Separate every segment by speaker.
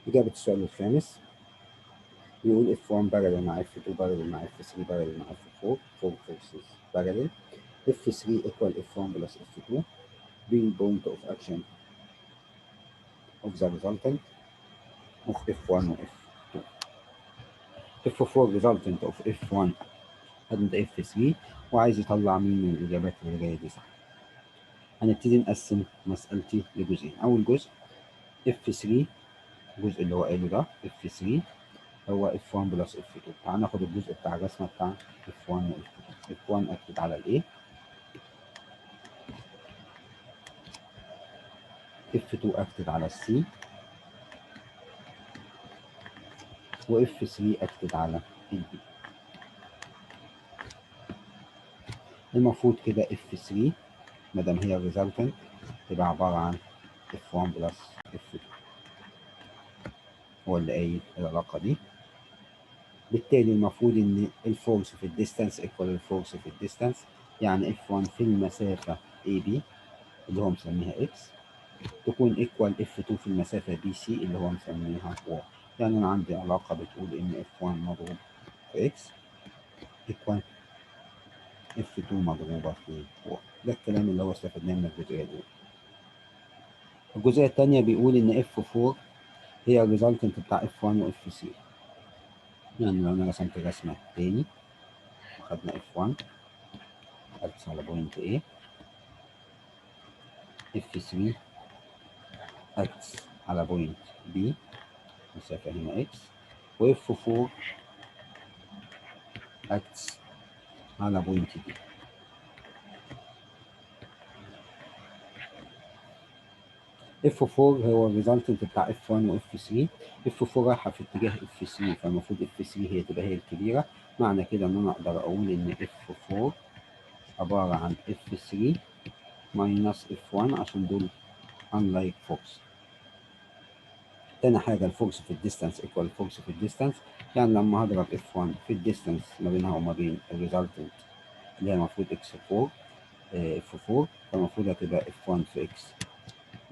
Speaker 1: إجابة السؤال الخامس بيقول F1 بارلل مع F2 بارلل مع F3 بارلل مع F4 4 forces parallel F3 equal F1 plus F2 being point of action of the resultant of F1 و F2 F4 resultant of F1 and F3 وعايز يطلع مين من الإجابات اللي جاية دي صح. هنبتدي نقسم مسألتي لجزئين. أول جزء F3 الجزء اللي هو قاله ده F3 هو F1 بلس F2. تعال ناخد الجزء بتاع الرسمة بتاع F1 و F2. F1 أكتب على ال A، F2 أكتب على ال C، و F3 أكتب على ال B. المفروض كده F3 مادام هي الريزلتنت تبقى عبارة عن F1 بلس F2. هو اللي قايل العلاقة دي. بالتالي المفروض إن الفورس في الديستانس إيكوال الفورس في الديستانس، يعني F1 في المسافة AB اللي هو مسميها X تكون إيكوال F2 في المسافة BC اللي هو مسميها Y. يعني أنا عندي علاقة بتقول إن F1 مضروب في X إيكوال F2 مضروبة في Y. ده الكلام اللي هو استفدناه من الجزئية دي. الجزئية التانية بيقول إن F4 هي الريزلتنت بتاع F1 و F3. يعني لو أنا رسمت رسمة تاني وخدنا F1 أركز على بوينت A، F3 أكس على بوينت B مسافة هنا X، و F4 أكس على بوينت D. F4 هو الريزلتنت بتاع F1 و F3. F4 رايحة في اتجاه F3 فالمفروض F3 هي تبقى هي الكبيرة. معنى كده إن أنا أقدر أقول إن F4 عبارة عن F3 ماينس F1 عشان دول unlike force. تاني حاجة الفورس في الديستانس ايكوال الفورس في الديستانس، يعني لما هضرب F1 في الديستانس ما بينها وما بين الريزلتنت اللي هي المفروض X4 F4 فالمفروض هتبقى F1 في X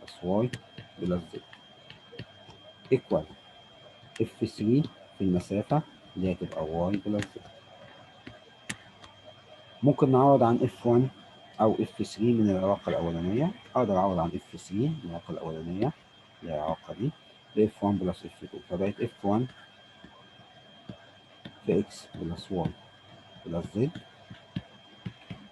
Speaker 1: بلس Y بلس Z ايكوال F3 في المسافة اللي هي تبقى Y بلس Z. ممكن نعوض عن F1 أو F3 من العلاقة الأولانية. أقدر أعوض عن F3 من العلاقة الأولانية اللي هي العلاقة دي ب F1 بلس F2 فبقت F1 في X بلس Y بلس Z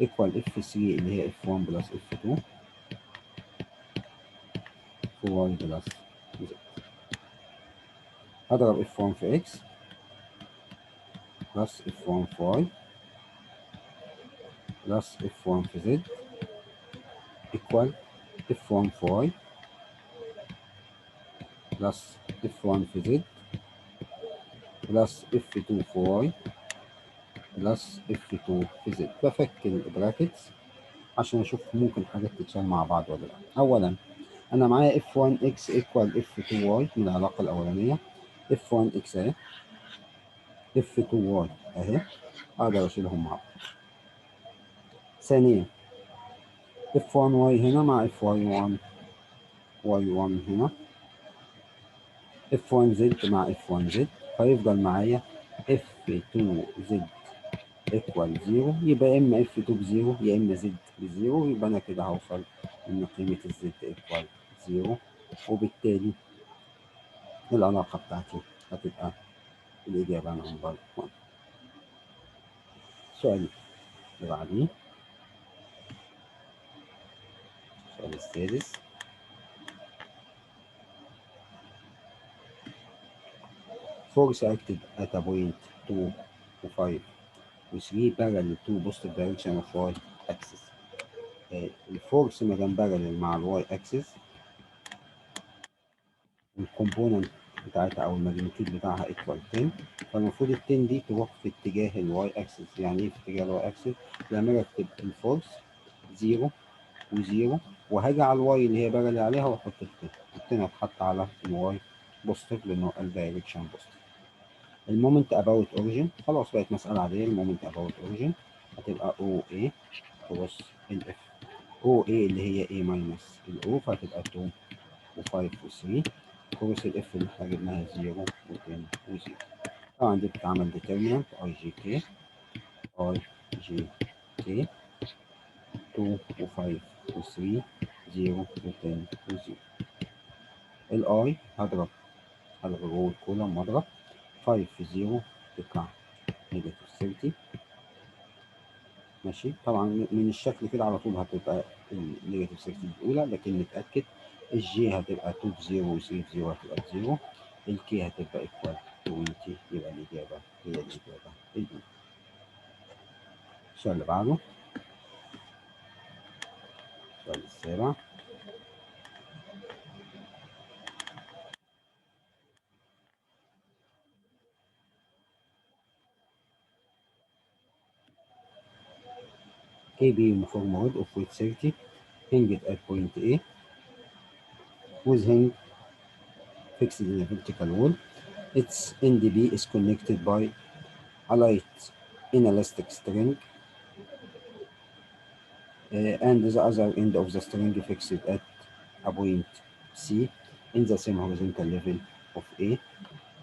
Speaker 1: ايكوال F3 اللي هي F1 بلس F2 في Y بلس Z. هضرب F1 في X بلس F1 في Y بلس F1 في Z equal F1 في Y بلس F1 في Z بلس F2 في Y بلس F2 في Z. بفك البراكتس عشان أشوف ممكن حاجات تتشال مع بعض ولا لأ. أولا أنا معايا F1X equal F2Y من العلاقة الأولانية. F1X أهي F2Y أهي أقدر أشيلهم مع بعض. ثانيا F1Y هنا مع F1Y هنا F1Z مع F1Z فيفضل معايا F2Z equal 0. يبقى يا إما F2 بزيرو يا إما Z بزيرو. يبقى أنا كده هوصل إن قيمة الZ equal 0 وبالتالي العلاقة بتاعتي هتبقى الإجابة نمبر 1. السؤال اللي بعديه السؤال السادس. Force acted at a point 2 و 5 و 3 parallel to positive direction of y axis. الفورس ما دام بارلل مع الواي اكسس الكومبوننت بتاعتها او الماجنتيود بتاعها ايكوال 10 فالمفروض ال 10 دي تروح في اتجاه الواي اكسس. يعني ايه في اتجاه الواي اكسس؟ لما اكتب الفورس 0 و0 وهاجي على الواي اللي هي بارلل عليها واحط ال 10. ال 10 هتحط على الواي بوزيتيف لانه الدايركشن بوزيتيف. المومنت اباوت اوريجين خلاص بقت مسألة عادية. المومنت اباوت اوريجين هتبقى او اي كروس ال اف. او اي اللي هي A ماينس الاو فهتبقى 2 و5 و3 كروس الاف اللي احنا جبناها 0 و10 و0. طبعا دي بتتعمل ديترمينانت اي جي كي 2 و5 و3 0 و10 و0. الاي هضرب رو الكولوم واضرب 5 في 0 تطلع نيجاتيف 30. ماشي. طبعا من الشكل كده على طول هتبقى النيجاتيف 30 الاولى، لكن نتاكد الجي هتبقى 2 بزيرو و3 بزيرو هتبقى بزيرو، الكي هتبقى ايكوال 20، يبقى الاجابه هي الاجابه الاولى. السؤال اللي بعده، السؤال السابع. AB uniform rod of weight 30 hinged at point A with hing fixed in a vertical wall. Its NDB is connected by a light inelastic string and the other end of the string fixed at a point C in the same horizontal level of A.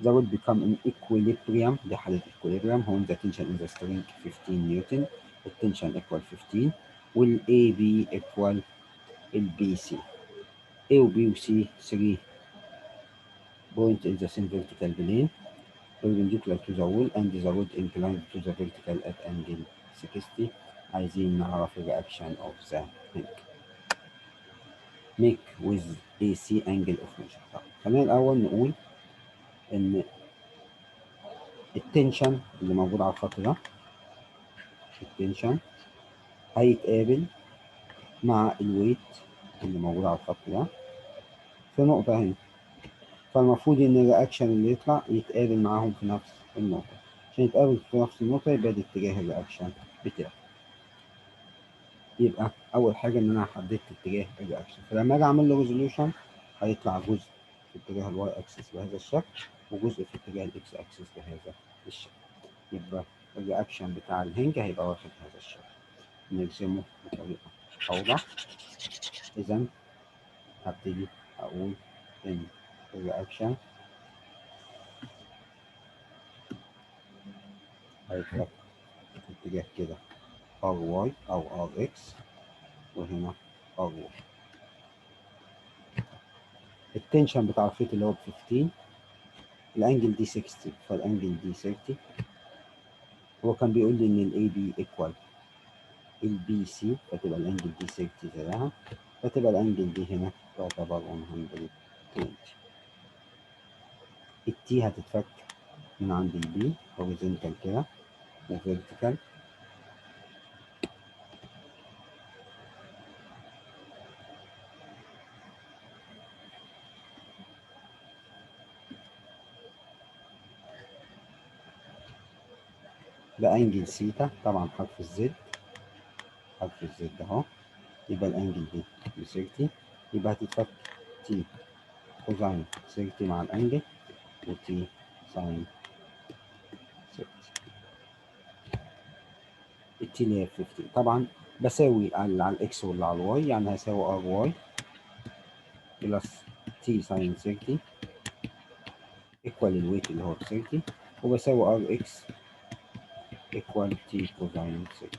Speaker 1: The would become in equilibrium. دي حالة equilibrium when the tension in the string 15 Newton. The tension equal 15 وال AB equal ال BC. A و B و C 3 point in the same vertical plane perpendicular to the wall and the wood inclined to the vertical at angle 60. عايزين نعرف الرياكشن of the hang. make with AC angle of measure. طب خلينا الأول نقول إن التنشن اللي موجود على الخط ده، التنشن هيتقابل مع الويت اللي موجود على الخط ده في نقطة هنا، فالمفروض إن الرياكشن اللي يطلع يتقابل معاهم في نفس النقطة. عشان يتقابل في نفس النقطة يبقى ده اتجاه الرياكشن بتاعه. يبقى أول حاجة إن أنا حددت اتجاه الرياكشن، فلما أجي أعمل له ريزوليوشن هيطلع جزء في اتجاه الواي أكسس بهذا الشكل وجزء في اتجاه الإكس أكسس بهذا الشكل. يبقى الرياكشن بتاع الهنج هيبقى واخد هذا الشكل. نرسمه بطريقة أوضح. إذا هبتدي أقول إن الرياكشن هيتحط في اتجاه كده RY أو RX وهنا RY. التنشن بتاع الخيط اللي هو ب 15، الأنجل دي 60 فالأنجل دي 30. هو كان بيقول لي إن ال AB equal ال BC فتبقى الأنجل دي 60 زيها، فتبقى الأنجل دي هنا تعتبر 120. التي هتتفك من عند البي هوريزونتال كده وفيرتيكال. بأنجل سيتا، طبعا حرف الزد، حرف الزد اهو، يبقى الأنجل دي ب 30، يبقى هتتفك تي كوزين 30 مع الأنجل وتي ساين 30. التي اللي هي 15 طبعا بساوي على الإكس واللي على الواي، يعني هساوي ار واي بلس تي ساين 30 ايكوال الويت اللي هو ب 30، وبساوي ار اكس ايكوال تي كوزين 30.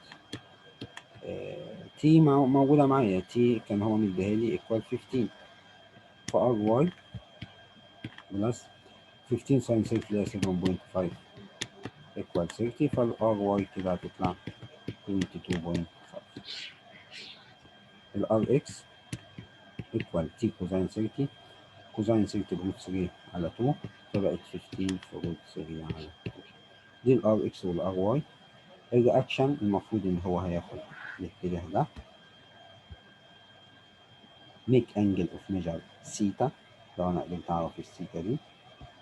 Speaker 1: تي موجودة معايا، تي كان هو مديها لي ايكوال 15، فار واي بلس 15 ساين 30 اللي هي 7.5 ايكوال 30، فالار واي كده هتطلع 22.5. الار اكس ايكوال تي كوزين 30، كوزين 30 بروت 3 على 2 فبقت 15 في روت 3 على 2. دي الار اكس والار واي. الرياكشن المفروض ان هو هياخد الاتجاه ده. ميك انجل اوف ميجر سيتا، لو انا قدرت اعرف السيتا دي،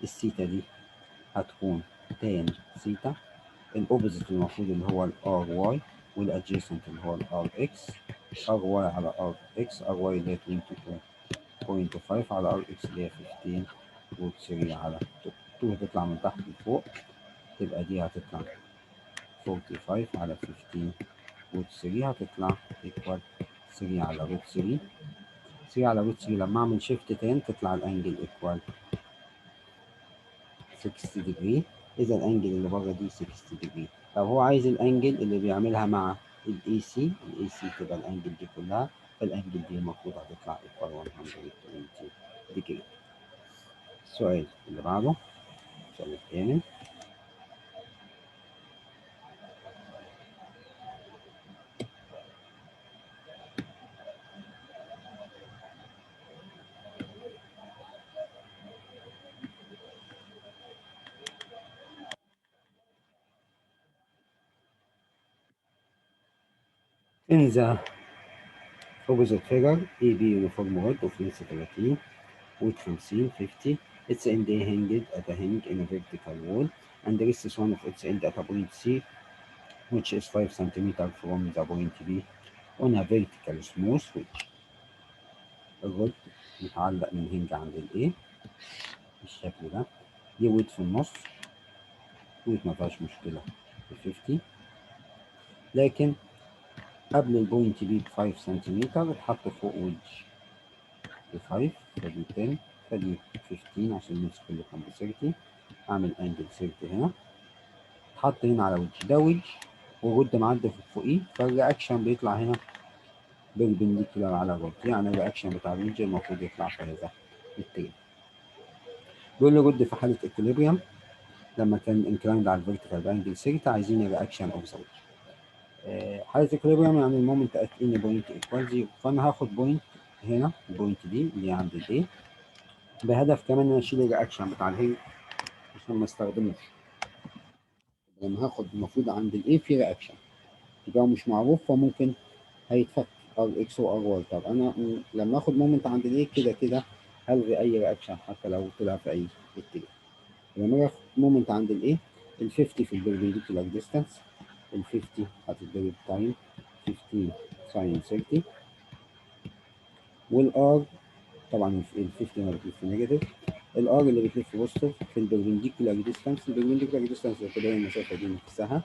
Speaker 1: السيتا دي هتكون تان سيتا. الاوبوزيت المفروض اللي هو الار واي والادجيسنت اللي هو الار اكس. ار واي على ار اكس، ار واي اللي هي 22.5 على ار اكس اللي هي 15 روت 3 على 2. 2 هتطلع من تحت لفوق، تبقى دي هتطلع 45 على 15 روت 3 هتطلع ايكوال 3 على روت 3. 3 على روت 3 لما اعمل شيفت تان تطلع الانجل ايكوال 60 degree. اذا الانجل اللي بره دي 60 degree. لو هو عايز الانجل اللي بيعملها مع الاي سي تبقى الانجل دي كلها، فالانجل دي المفروض هتطلع equal 120 degree. السؤال اللي بعده، السؤال الثاني. In the opposite figure, AB uniform width of length 30 width 50 50. Its end hinged at a hinge in a vertical wall and rests one of its end at a point C which is 5 cm from the point B on a vertical smooth switch. الرد متعلق من هنج عند ال A بالشكل ده. دي ويت في النص، ويت مفيهاش مشكلة ب 50، لكن قبل البوينت بي ب 5 سنتيمتر اتحط فوق ويدج ب 5، فدي 10، فدي 15 عشان نمسك كله كان ب 30. اعمل انجل 30 هنا، اتحط هنا على ويدج، ده ويدج والرد معدي فوقيه، فالرياكشن بيطلع هنا بالبنديكولار على الرد، يعني الرياكشن بتاع الويدج المفروض يطلع في هذا الترم. بيقول لي رد في حالة اكوليبريم لما كان انكلايند على الفيرتيكال بانجل 30، عايزين الرياكشن اوف ذا ويدج. حالة اكوليبريم يعني المومنت ات اني بوينت ايكوال زيرو، فانا هاخد بوينت هنا، البوينت دي اللي هي عند الايه، بهدف كمان ان انا اشيل الرياكشن بتاع الهيل عشان ما استخدموش. لما هاخد المفروض عند الايه في رياكشن، يبقى مش معروف فممكن هيتفك ار اكس وار واي. طب انا لما اخد مومنت عند الايه كده كده هلغي اي رياكشن حتى لو طلع في اي اتجاه. لما اخد مومنت عند الايه، ال 50 في البربنديكولار ديستانس، ال 50 هتتضرب تايم 15 ساين 30، والار طبعا ال 50 هنا بتلف نيجاتيف، الار اللي بتلف بوزيتيف في البربنديكولار ديستانس. البربنديكولار ديستانس هتبقى هي المسافه دي نفسها،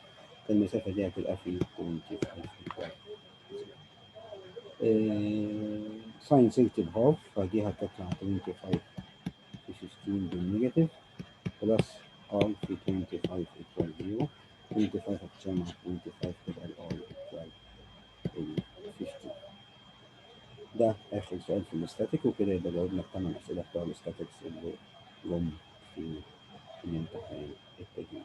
Speaker 1: فالمسافه دي هتبقى في 25 ساين 30 بهاف، فدي هتطلع 25 في 15 بالنيجاتيف بلس ار في 25 ايكوال 0. 25 هتتشال مع 25 تبقى الار ايكوال 50. ده آخر سؤال في الاستاتيك، وكده يبقى جاوبنا ال8 أسئلة بتوع الاستاتيكس اللي جم في الامتحان التجريبي.